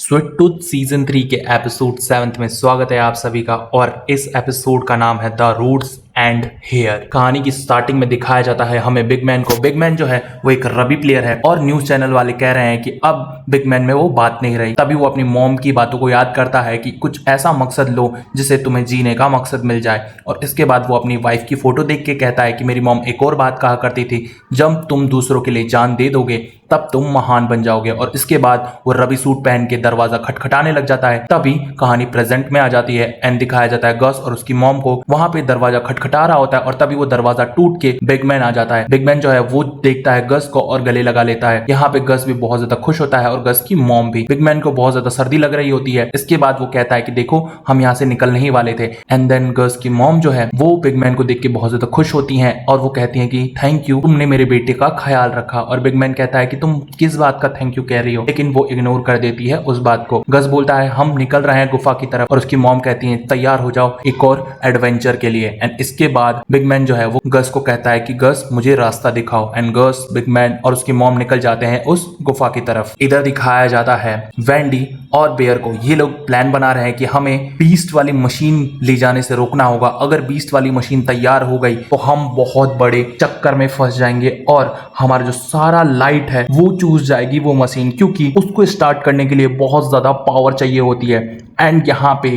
Sweet tooth season 3 के episode 7 में स्वागत है आप सभी का। और इस एपिसोड का नाम है द रूट्स एंड हेयर। कहानी की स्टार्टिंग में दिखाया जाता है हमें बिग मैन को। बिग मैन जो है वो एक रबी प्लेयर है और न्यूज चैनल वाले कह रहे हैं कि अब बिग मैन में वो बात नहीं रही। तभी वो अपनी मॉम की बातों को याद करता है कि कुछ ऐसा मकसद लो जिससे तुम्हें जीने का मकसद मिल जाए। और इसके बाद वो अपनी वाइफ की फोटो देख के कहता है कि मेरी मॉम एक और बात कहा करती थी, जब तुम दूसरों के लिए जान दे दोगे तब तुम महान बन जाओगे। और इसके बाद वो रबी सूट पहन के दरवाजा खटखटाने लग जाता है। तभी कहानी प्रेजेंट में आ जाती है एंड दिखाया जाता है गस और उसकी मॉम को वहां पे दरवाजा खटखटा रहा होता है। और तभी वो दरवाजा टूट के बिग मैन आ जाता है। बिग मैन जो है वो देखता है गस को और गले लगा लेता है। यहाँ पे गस भी बहुत ज्यादा खुश होता है और गस की मॉम भी। बिग मैन को बहुत ज्यादा सर्दी लग रही होती है। इसके बाद वो कहता है कि देखो हम यहाँ से निकलने ही वाले थे। एंड देन गस की मॉम जो है वो बिग मैन को देख के बहुत ज्यादा खुश होती है और वो कहती है कि थैंक यू, तुमने मेरे बेटे का ख्याल रखा। और बिग मैन कहता है कि तुम किस बात का थैंक यू कह रही हो, लेकिन वो इग्नोर कर देती है उस बात को। गस बोलता है हम निकल रहे हैं गुफा की तरफ और उसकी मॉम कहती है तैयार हो जाओ एक और एडवेंचर के लिए। एंड इसके बाद बिग मैन जो है वो गस को कहता है कि गस मुझे रास्ता दिखाओ। एंड गस, बिग मैन और उसकी मॉम निकल जाते हैं उस गुफा की तरफ। इधर दिखाया जाता है वेंडी और बेयर को। ये लोग प्लान बना रहे हैं कि हमें बीस्ट वाली मशीन ले जाने से रोकना होगा। अगर बीस्ट वाली मशीन तैयार हो गई तो हम बहुत बड़े चक्कर में फंस जाएंगे और हमारा जो सारा लाइट है वो चूस जाएगी वो मशीन, क्योंकि उसको स्टार्ट करने के लिए बहुत ज्यादा पावर चाहिए होती है। एंड यहाँ पे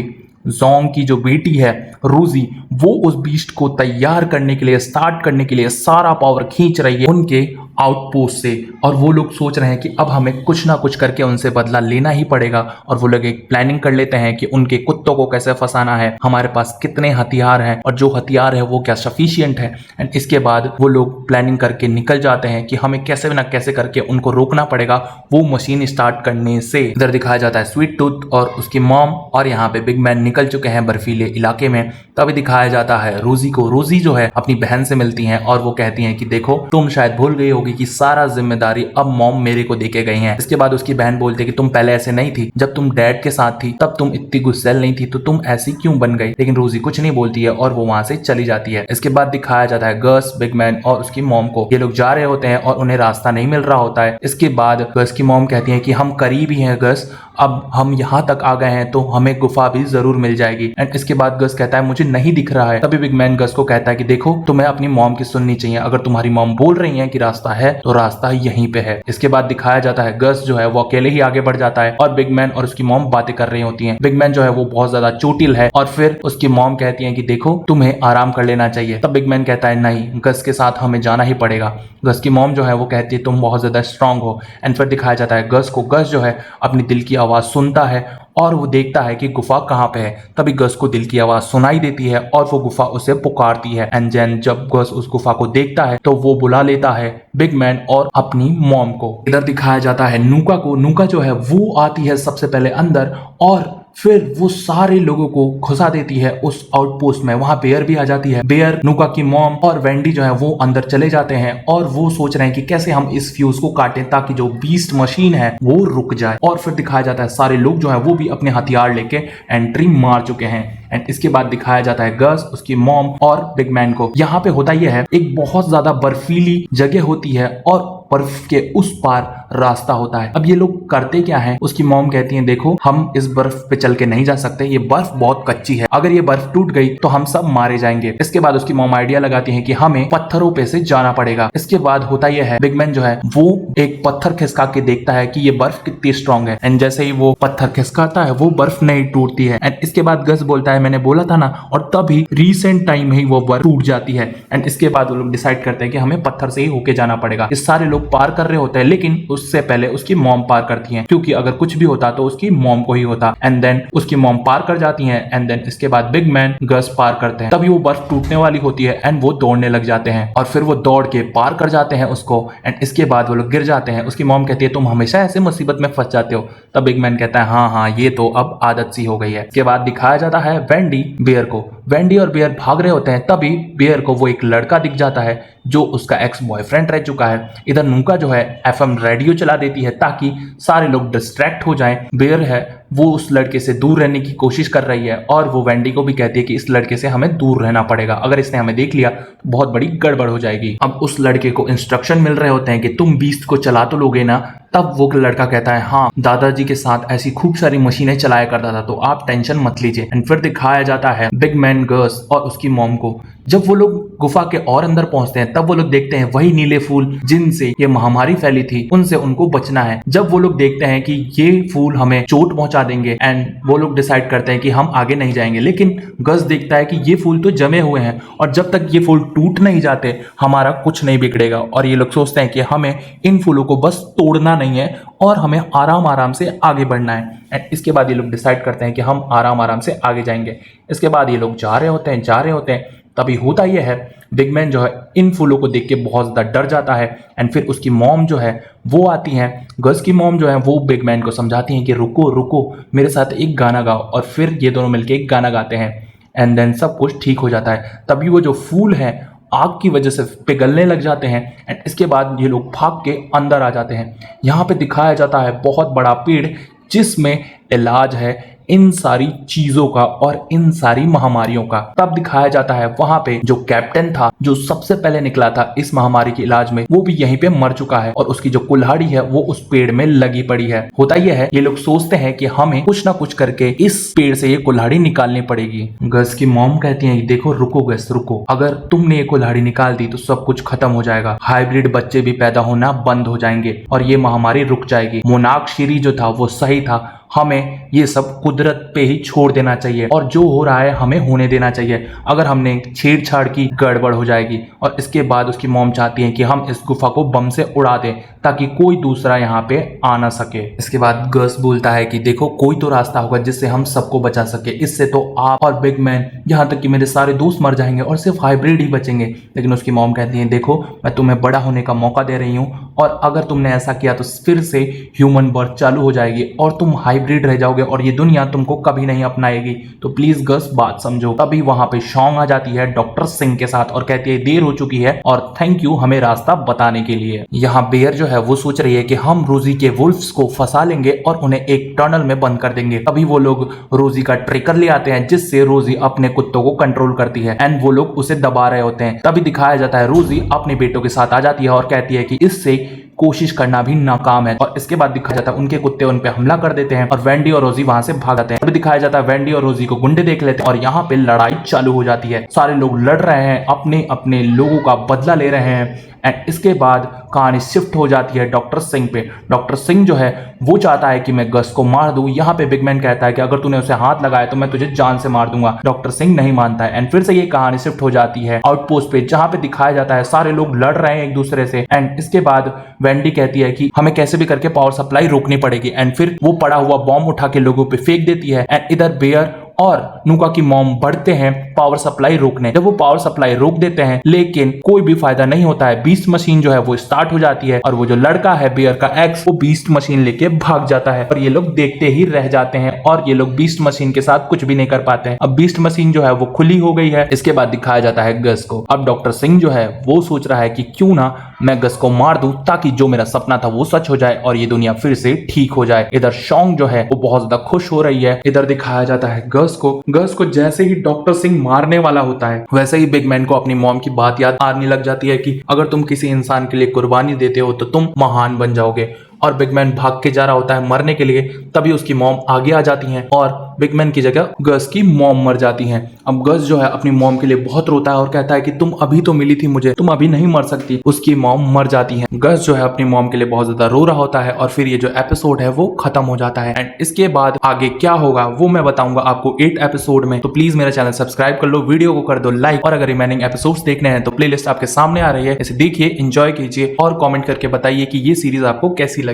जोंग की जो बेटी है रूजी, वो उस बीस्ट को तैयार करने के लिए, स्टार्ट करने के लिए सारा पावर खींच रही है उनके आउटपोस्ट से। और वो लोग सोच रहे हैं कि अब हमें कुछ ना कुछ करके उनसे बदला लेना ही पड़ेगा। और वो लोग एक प्लानिंग कर लेते हैं कि उनके कुत्तों को कैसे फंसाना है, हमारे पास कितने हथियार हैं और जो हथियार है वो क्या सफिशिएंट है। एंड इसके बाद वो लोग प्लानिंग करके निकल जाते हैं कि हमें कैसे ना कैसे करके उनको रोकना पड़ेगा वो मशीन स्टार्ट करने से। इधर दिखाया जाता है स्वीट टूथ और उसकी मॉम और यहाँ पे बिग मैन निकल चुके हैं बर्फीले इलाके में। तभी दिखाया जाता है रोजी को। रोजी जो है अपनी बहन से मिलती हैं और वो कहती हैं कि देखो तुम शायद भूल गई होगी कि सारा जिम्मेदारी अब मॉम मेरे को देके गई हैं। इसके बाद उसकी बहन बोलती है कि तुम पहले ऐसे नहीं थी, जब तुम डैड के साथ थी तब तुम इतनी गुस्सैल नहीं थी, तो तुम ऐसी क्यों बन गई। लेकिन रोजी कुछ नहीं बोलती है और वो वहां से चली जाती है। इसके बाद दिखाया जाता है गस, बिग मैन और उसकी मॉम को। ये लोग जा रहे होते हैं और उन्हें रास्ता नहीं मिल रहा होता है। इसके बाद गस की मॉम कहती है कि हम करीब ही हैं गस, अब हम यहाँ तक आ गए हैं तो हमें गुफा भी जरूर मिल जाएगी। एंड इसके बाद गस कहता है मुझे नहीं दिख रहा है। तभी बिग मैन गस को कहता है कि देखो तुम्हें अपनी मॉम की सुननी चाहिए, अगर तुम्हारी मॉम बोल रही है कि रास्ता है तो रास्ता यहीं पे है। इसके बाद दिखाया जाता है गस जो है वो अकेले ही आगे बढ़ जाता है और बिग मैन और उसकी मॉम बातें कर रही होती हैं। बिग मैन जो है वो बहुत ज्यादा चोटिल है और फिर उसकी मॉम कहती है कि देखो तुम्हें आराम कर लेना चाहिए। तब बिग मैन कहता है नहीं, गस के साथ हमें जाना ही पड़ेगा। गस की मॉम जो है वो कहती है तुम बहुत ज्यादा स्ट्रांग हो। एंड फिर दिखाया जाता है गस को। गस जो है अपनी दिल की आवाज सुनता है और वो देखता है कि गुफा कहाँ पे है। तभी गस को दिल की आवाज सुनाई देती है और वो गुफा उसे पुकारती है। एंड देन जब गस उस गुफा को देखता है तो वो बुला लेता है बिग मैन और अपनी मॉम को। इधर दिखाया जाता है नूका को। नूका जो है वो आती है सबसे पहले अंदर और फिर वो सारे लोगों को घुसा देती है उस आउटपोस्ट में। वहां बेयर भी आ जाती है। बेयर, नूका की मॉम और वेंडी जो है वो अंदर चले जाते हैं और वो सोच रहे हैं कि कैसे हम इस फ्यूज को काटें ताकि जो बीस्ट मशीन है वो रुक जाए। और फिर दिखाया जाता है सारे लोग जो है वो भी अपने हथियार लेके एंट्री मार चुके हैं। एंड इसके बाद दिखाया जाता है गस, उसकी मॉम और बिग मैन को। यहाँ पे होता यह है एक बहुत ज्यादा बर्फीली जगह होती है और बर्फ के उस पार रास्ता होता है। अब ये लोग करते क्या है, उसकी मॉम कहती है देखो हम इस बर्फ पे चल के नहीं जा सकते, ये बर्फ बहुत कच्ची है, अगर ये बर्फ टूट गई तो हम सब मारे जाएंगे। इसके बाद उसकी मॉम आइडिया लगाती है कि हमें पत्थरों पे से जाना पड़ेगा। इसके बाद होता यह है बिग मैन जो है वो एक पत्थर खिसका के देखता है कि ये बर्फ कितनी स्ट्रांग है। एंड जैसे ही वो पत्थर खिसकाता है वो बर्फ नहीं टूटती है। एंड इसके बाद गस बोलता है मैंने बोला था ना, और तभी रिसेंट टाइम में ही वो बर्फ टूट जाती है। एंड इसके बाद वो लोग डिसाइड करते हैं कि हमें पत्थर से ही होके जाना पड़ेगा। इस सारे लोग पार कर रहे होते हैं लेकिन उससे पहले उसकी मॉम पार करती हैं, क्योंकि अगर कुछ भी होता तो उसकी मॉम को ही होता। एंड देन उसकी मॉम पार कर जाती हैं। एंड देन इसके बाद बिग मैन गस पार करते हैं। तभी वो बर्फ टूटने वाली होती है एंड वो दौड़ने लग जाते हैं और फिर वो दौड़ के पार कर जाते हैं उसको। एंड इसके बाद वो लोग गिर जाते हैं। उसकी मॉम कहती है तुम हमेशा ऐसे मुसीबत में फंस जाते हो। तब बिग मैन कहता है हाँ हाँ ये तो अब आदत सी हो गई है। इसके बाद दिखाया जाता है वेंडी बेयर को। वेंडी और बेयर भाग रहे होते हैं। तभी बेयर को वो एक लड़का दिख जाता है जो उसका एक्स बॉयफ्रेंड रह चुका है। इधर नूका जो है एफएम रेडियो चला देती है ताकि सारे लोग डिस्ट्रैक्ट हो जाएं। बेयर है वो उस लड़के से दूर रहने की कोशिश कर रही है और वो वेंडी को भी कहती है कि इस लड़के से हमें दूर रहना पड़ेगा, अगर इसने हमें देख लिया तो बहुत बड़ी गड़बड़ हो जाएगी। अब उस लड़के को इंस्ट्रक्शन मिल रहे होते हैं कि तुम बीस्ट को चला तो लोगे ना। तब वो लड़का कहता है हाँ, दादाजी के साथ ऐसी खूब सारी मशीनें चलाया करता था, तो आप टेंशन मत लीजिए। एंड फिर दिखाया जाता है बिग मैन, गर्स और उसकी मॉम को। जब वो लोग गुफा के और अंदर पहुंचते हैं तब वो लोग देखते हैं वही नीले फूल जिनसे ये महामारी फैली थी, उनसे उनको बचना है। जब वो लोग देखते हैं कि ये फूल हमें चोट पहुंचा देंगे एंड वो लोग डिसाइड करते हैं कि हम आगे नहीं जाएंगे, लेकिन गस देखता है कि ये फूल तो जमे हुए हैं और जब तक ये फूल टूट नहीं जाते हमारा कुछ नहीं बिगड़ेगा। और ये लोग सोचते हैं कि हमें इन फूलों को बस तोड़ना नहीं है और हमें आराम आराम से आगे बढ़ना है। एंड इसके बाद ये लोग डिसाइड करते हैं कि हम आराम आराम से आगे जाएंगे। इसके बाद ये लोग जा रहे होते हैं तभी होता यह है, बिग मैन जो है इन फूलों को देख के बहुत ज़्यादा डर जाता है। एंड फिर उसकी मॉम जो है वो आती हैं। गस की मॉम जो है वो बिग मैन को समझाती हैं कि रुको रुको, मेरे साथ एक गाना गाओ। और फिर ये दोनों मिलके एक गाना गाते हैं एंड देन सब कुछ ठीक हो जाता है। तभी वो जो फूल हैं आग की वजह से पिघलने लग जाते हैं एंड इसके बाद ये लोग भाग के अंदर आ जाते हैं। यहाँ पे दिखाया जाता है बहुत बड़ा पेड़ जिसमें इलाज है इन सारी चीजों का और इन सारी महामारियों का। तब दिखाया जाता है वहां पे जो कैप्टन था, जो सबसे पहले निकला था इस महामारी के इलाज में, वो भी यहीं पे मर चुका है और उसकी जो कुल्हाड़ी है वो उस पेड़ में लगी पड़ी है। होता यह है, ये लोग सोचते हैं कि हमें कुछ ना कुछ करके इस पेड़ से ये कुल्हाड़ी निकालनी पड़ेगी। गस की मॉम कहती है देखो रुको गस रुको, अगर तुमने ये कुल्हाड़ी निकाल दी तो सब कुछ खत्म हो जाएगा, हाइब्रिड बच्चे भी पैदा होना बंद हो जाएंगे और ये महामारी रुक जाएगी। मोनार्क जो था वो सही था, हमें ये सब कुदरत पे ही छोड़ देना चाहिए और जो हो रहा है हमें होने देना चाहिए। अगर हमने छेड़छाड़ की गड़बड़ हो जाएगी। और इसके बाद उसकी मॉम चाहती है कि हम इस गुफा को बम से उड़ा दें ताकि कोई दूसरा यहाँ पे आ ना सके। इसके बाद गस बोलता है कि देखो कोई तो रास्ता होगा जिससे हम सबको बचा सके, इससे तो आप और बिग मैन यहाँ तक कि मेरे सारे दोस्त मर जाएंगे और सिर्फ हाइब्रिड ही बचेंगे। लेकिन उसकी मॉम कहती है देखो मैं तुम्हें बड़ा होने का मौका दे रही हूँ और अगर तुमने ऐसा किया तो फिर से ह्यूमन बर्थ चालू हो जाएगी और तुम हाइब्रिड रह जाओगे और ये दुनिया तुमको कभी नहीं अपनाएगी, तो प्लीज गस बात समझो। तभी वहां पे शॉन्ग आ जाती है डॉक्टर सिंह के साथ और कहती है देर हो चुकी है और थैंक यू हमें रास्ता बताने के लिए। यहाँ बेयर जो है वो सोच रही है कि हम रोजी के वुल्फ्स को फंसा लेंगे और उन्हें एक टनल में बंद कर देंगे। तभी वो लोग रोजी का ट्रिकर ले आते हैं जिससे रोजी अपने कुत्तों को कंट्रोल करती है एंड वो लोग उसे दबा रहे होते हैं। तभी दिखाया जाता है रोजी अपने बेटों के साथ आ जाती है और कहती है कि इससे कोशिश करना भी नाकाम है। और इसके बाद दिखाया जाता है उनके कुत्ते उन पे हमला कर देते हैं और वेंडी और रोजी वहां से भाग जाते हैं। तभी दिखाया जाता है वेंडी और रोजी को गुंडे देख लेते हैं और यहाँ पे लड़ाई चालू हो जाती है। सारे लोग लड़ रहे हैं, अपने अपने लोगों का बदला ले रहे हैं एंड इसके बाद कहानी शिफ्ट हो जाती है डॉक्टर सिंह पे। डॉक्टर सिंह जो है वो चाहता है कि मैं गस को मार दूं। यहाँ पे बिग मैन कहता है कि अगर तूने उसे हाथ लगाया तो मैं तुझे जान से मार दूंगा। डॉक्टर सिंह नहीं मानता है एंड फिर से ये कहानी शिफ्ट हो जाती है आउटपोस्ट पे, जहां पे दिखाया जाता है सारे लोग लड़ रहे हैं एक दूसरे से एंड इसके बाद वेंडी कहती है कि हमें कैसे भी करके पावर सप्लाई रोकनी पड़ेगी एंड फिर वो पड़ा हुआ बॉम्ब उठा के लोगों पे फेंक देती है एंड इधर बेयर और नुका की मॉम बढ़ते हैं पावर सप्लाई रोकने। जब वो पावर सप्लाई रोक देते हैं लेकिन कोई भी फायदा नहीं होता है। बीस्ट मशीन जो है वो स्टार्ट हो जाती है और वो जो लड़का है बेयर का एक्स, वो बीस्ट मशीन लेके भाग जाता है और ये लोग देखते ही रह जाते हैं और ये लोग बीस्ट मशीन के साथ कुछ भी नहीं कर पाते हैं। अब बीस्ट मशीन जो है वो खुली हो गई है। इसके बाद दिखाया जाता है गस को। अब डॉक्टर सिंह जो है वो सोच रहा है कि क्यों ना मैं गस को मार दूं ताकि जो मेरा सपना था वो सच हो जाए और ये दुनिया फिर से ठीक हो जाए। इधर शॉन्ग जो है वो बहुत ज्यादा खुश हो रही है। इधर दिखाया जाता है गस को जैसे ही डॉक्टर सिंह मारने वाला होता है वैसे ही बिग मैन को अपनी मॉम की बात याद आने लग जाती है कि अगर तुम किसी इंसान के लिए कुर्बानी देते हो तो तुम महान बन जाओगे। और बिग मैन भाग के जा रहा होता है मरने के लिए, तभी उसकी मॉम आगे आ जाती हैं और बिग मैन की जगह गस की मॉम मर जाती हैं। अब गस जो है अपनी मॉम के लिए बहुत रोता है और कहता है कि तुम अभी तो मिली थी मुझे, तुम अभी नहीं मर सकती। उसकी मॉम मर जाती है। गस जो है अपनी मॉम के लिए बहुत ज्यादा रो रहा होता है और फिर ये जो एपिसोड है वो खत्म हो जाता है एंड इसके बाद आगे क्या होगा वो मैं बताऊंगा आपको 8 एपिसोड में। तो प्लीज मेरा चैनल सब्सक्राइब कर लो, वीडियो को कर दो लाइक और अगर रिमेनिंग एपिसोड्स देखने हैं तो प्लेलिस्ट आपके सामने आ रही है, इसे देखिए, एंजॉय कीजिए और कमेंट करके बताइए कि ये सीरीज आपको कैसी लगी।